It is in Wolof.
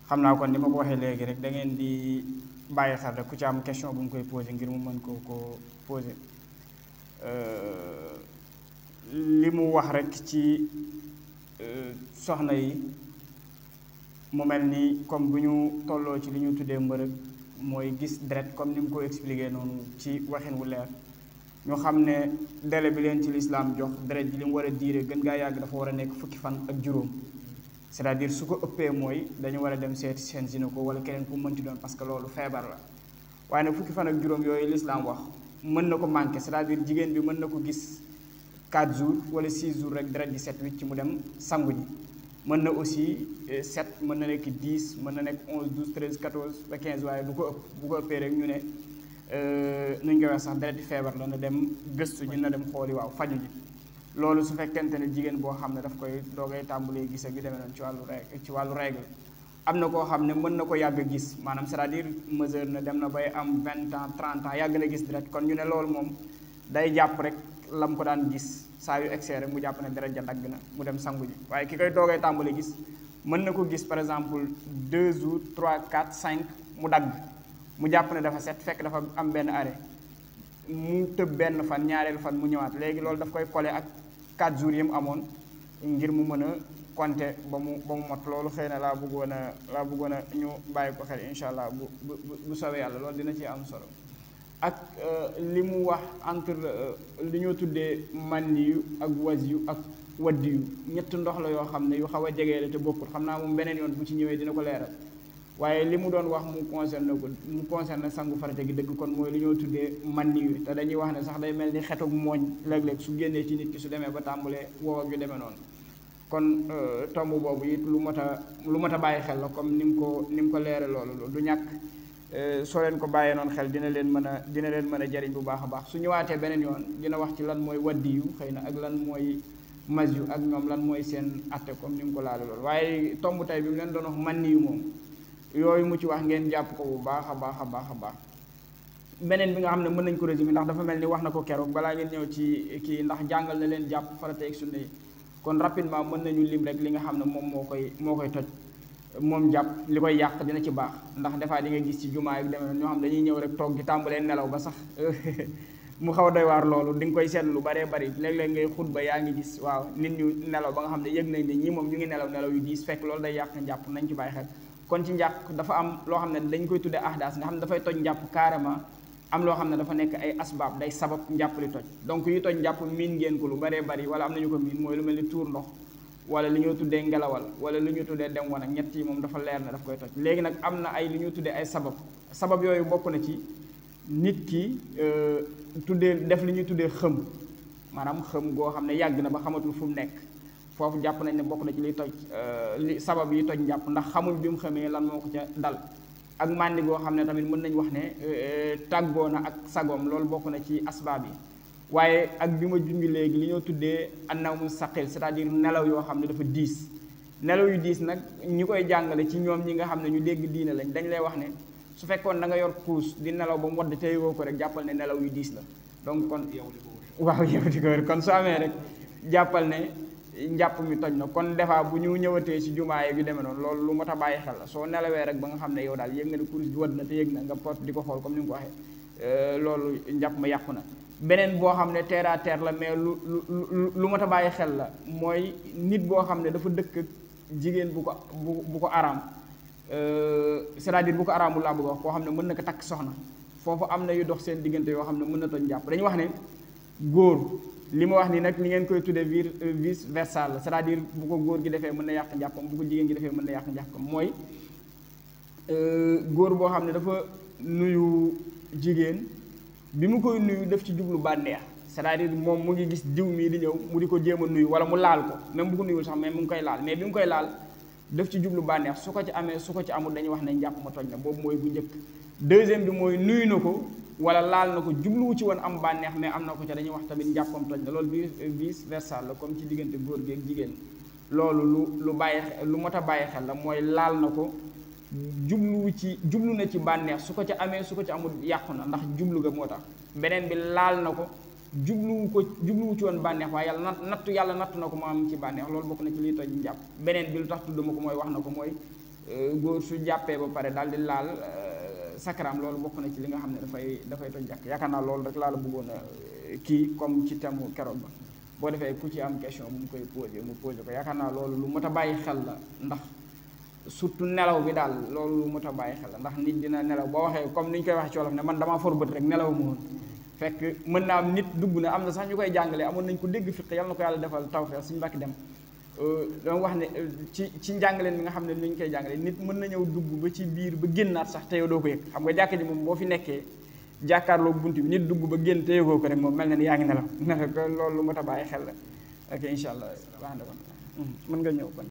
xam naa kon ni ma ko waxee léegi rek da ngeen di bàyyi xel rek ku ci am question bu mu koy posé ngir mu mën ko posé li mu wax rek ci soxna yi mu mel ni comme bu ñu tolloo ci li ñu tuddee mbërëg mooy gis deret comme ni mu ko expliqué noonu ci waxin wu leer ñu xam ne délai bi leen ci lislaam jox deret ji li mu war a diire gën gaa yàgg dafa war a nekk fukki fan ak juróom c'est-à-dire su ko ëppee mooy dañu war a dem seeti seen gynéco wala keneen ku mënti doon parce que loolu feebar la waaye nag fukki fan ak juróom yooyu lislaam wax mën na ko manqué c'est-à-dire jigéen bi mën na ko gis 4 jours wala 6 jours rek deret ji set wicc ci mu dem sangu ji mën na aussi 7 mën na nekk 10 mën na nekk 11 12 13 14 ba 15 waaye du ko ëpp bu ko ëppee rek ñu ne nu ñu koy wax sax dereti feebar la na dem gëstu ji na dem xooli waaw faju ji loolu su fekkente ne jigéen boo xam ne daf koy doogay tàmbalee gis ak yu demee noonu ci wàllu règle am na koo xam ne mën na ko yàgg a gis maanaam c'est-à-dire mesure na dem na bay am 20 ans 30 ans yàgg na gis deret kon ñu ne loolu moom day jàpp rek lam ko daan gis saa yu egsee rek mu jàpp ne deret ja dagg na mu dem sangu ji waaye ki koy doogay tàmbalee gis mën na ko gis par exemple 2 jours 3 4 5 mu dagg mu jàpp ne dafa set fekk dafa am benn arrêt mu tëb benn fan ñaareelu fan mu ñëwaat léegi loolu daf koy collé ak 4 jours yi mu amoon ngir mu mën a compter ba mu mot loolu xëy na laa bëggoon a ñu bàyyi ko xel incha allah bu soobee yàlla loolu dina ci am solo ak li mu wax entre li ñoo tuddee manni yu ak wasi yu ak waddi yu ñett ndox la yoo xam ne yu xaw a jegee la te bokkul xam naa moom beneen yoon bu ci ñëwee dina ko leeral waaye li mu doon wax mu concerne sangu farata gi dëgg kon mooy li ñoo tuddee manni yu te dañuy wax ne sax day mel ni xetug mooñ léeg-léeg su génnee ci nit ki su demee ba tàmbalee wow ak yu demee noonu kon tomb boobu it lu mat a bàyyi xel la comme ni mu ko leere loolu du ñàkk soo leen ko bàyyee noonu xel dina leen mën a jariñ bu baax a baax su ñëwaatee beneen yoon dina wax ci lan mooy waddi yu xëy na ak lan mooy mas yu ak ñoom lan mooy seen atte comme ni mu ko laale loolu waaye tomb tey bi mu leen doon wax manni yu moom yooyu mu ci wax ngeen jàpp ko bu baax a baax beneen bi nga xam ne mën nañ ko résumer ndax dafa mel ni wax na ko keroog balaa ngeen ñëw ci kii ndax jàngal na leen jàpp farata ak sunna yi kon rapidement mën nañu lim rek li nga xam ne moom moo koy toj moom jàpp li koy yàq dina ci baax ndax defaa di nga gis ci jumaa yi demee ñoo xam dañuy ñëw rek toog di tàmbalee nelaw ba sax mu xaw a doy waar loolu di nga koy seetlu lu baree bari léeg-léeg ngay xutba yaa ngi gis waaw nit ñu nelaw ba nga xam ne yëg nañ ne ñii moom ñu ngi nelaw yu diis fekk loolu day yàq njàpp nañ ci bàyyi xel kon ci njàpp dafa am loo xam ne dañ koy tuddee ahdaas nga xam ne dafay toj njàpp carrément am loo xam ne dafa nekk ay asbaab day sabab njàpp li toj donc yi toj njàpp miin ngeen ko lu baree bari wala am nañu ko miin mooy lu mel ni tuur ndox wala li ñoo tuddee ngelawal wala li ñu tuddee dem wan ak ñett yi moom dafa leer na daf koy toj léegi nag am na ay li ñu tuddee ay sabab yooyu bokk na ci nit ki def li ñuy tuddee xëm maanaam xëm goo xam ne yàgg na ba xamatul fu mu nekk foofu jàpp nañ ne bokk na ci liy toj li sabab yi toj njàpp ndax xamul bi mu xamee lan moo ko ca dal ak màndi goo xam ne tamit mën nañ wax ne tàggoo na ak sagoom loolu bokk na ci asbaab yi waaye ak bi ma junj léegi li ñoo tuddee annawmu saqil c'est-à-dire nelaw yoo xam ne dafa diis nelaw yu diis nag ñi koy jàngale ci ñoom ñi nga xam ne ñu dégg diine lañ dañ lay wax ne su fekkoon da nga yor kuus di nelaw ba mu wadd te yëgoo ko rek jàppal ne nelaw yu diis la donc kon waaw yow di ko wër kon su amee rek jàppal ne njàpp mi toj na kon defaa bu ñu ñëwatee ci jumaa yi yu demee noonu loolu lu mat a bàyyi xel la soo nelawee rek ba nga xam ne yow daal yëg nga ne kuus bi wadd na te yëg na nga pot di ko xool comme ni nga ko waxee loolu njàpp ma yàqu na beneen boo xam ne terre à terre la mais lu mat a bàyyi xel la mooy nit boo xam ne dafa dëkk jigéen bu ko araam c'est-à-dire bu ko araamul laa bëgg a wax koo xam ne mën na ko takk soxna foofu am na yu dox seen diggante yoo xam ne mën na toj njàpp dañuy wax ne góor li ma wax ni nag li ngeen koy tuddee vice versa la c'est-à-dire bu ko góor gi defee mën na yàq njàppam bu ko jigéen gi defee mën na yàq njàppam mooy góor boo xam ne dafa nuyu jigéen bi mu koy nuyu def ci jublu bànneex c'est-à-dire moom mu ngi gis diw mii di ñëw mu di ko jéem a nuyu wala mu laal ko même bu ko nuyul sax mais mu ngi koy laal mais bi mu koy laal def ci jublu bànneex su ko ci amee su ko ci amul dañuy wax ne njàpp ma toj na boobu mooy bu njëkk deuxième bi mooy nuyu na ko wala laal na ko jubluwu ci woon am bànneex mais am na ko ca dañuy wax tamit njàppam toj na loolu vice versa la comme ci diggante góor gi ak jigéen loolu lu mot a bàyyi xel la mooy laal na ko jublu na ci bànneex su ko ca amee su ko ci amul yàqu na ndax jublu ga moo tax beneen bi laal na ko jubluwu ci woon bànneex waaye yàlla nattu na ko mu am ci bànneex loolu bokk na ci liy toj njàpp beneen bi lu tax tudd ma ko mooy wax na ko mooy góor su jàppee ba pare daal di laal sakaraam loolu bokk na ci li nga xam ne dafay toj jàkk yaakaar naa loolu rek laa la bëggoon a kii comme ci thème keroog ba boo defee ku ci am question bu mu koy posé ko yaakaar naa loolu lu mot a bàyyi xel la ndax surtout nelaw bi daal loolu lu mot a bàyyi xel la ndax nit dina nelaw boo waxee comme ni ñu koy waxee ci wolof ne man damaa for bët rek nelaw ma woon fekk mën naa am nit dugg na am na sax ñu koy jàngale amoon nañ ko dégg fiq yal na ko yàlla defal tawfeex suñu mbàkki dem dama wax ne ci njàngaleen bi nga xam ne ni ñu koy jàngale nit mën na ñëw dugg ba ci biir ba génnaat sax te yow doo ko yëg xam nga jàkka ji moom boo fi nekkee jàkkaarloo bunt bi nit dugg ba génn te yëgoo ko rek moom mel na ni yaa ngi nelaw nelaw ko loolu lu mat a bàyyi xel la ok incha allah wax na kon mën nga ñëw kon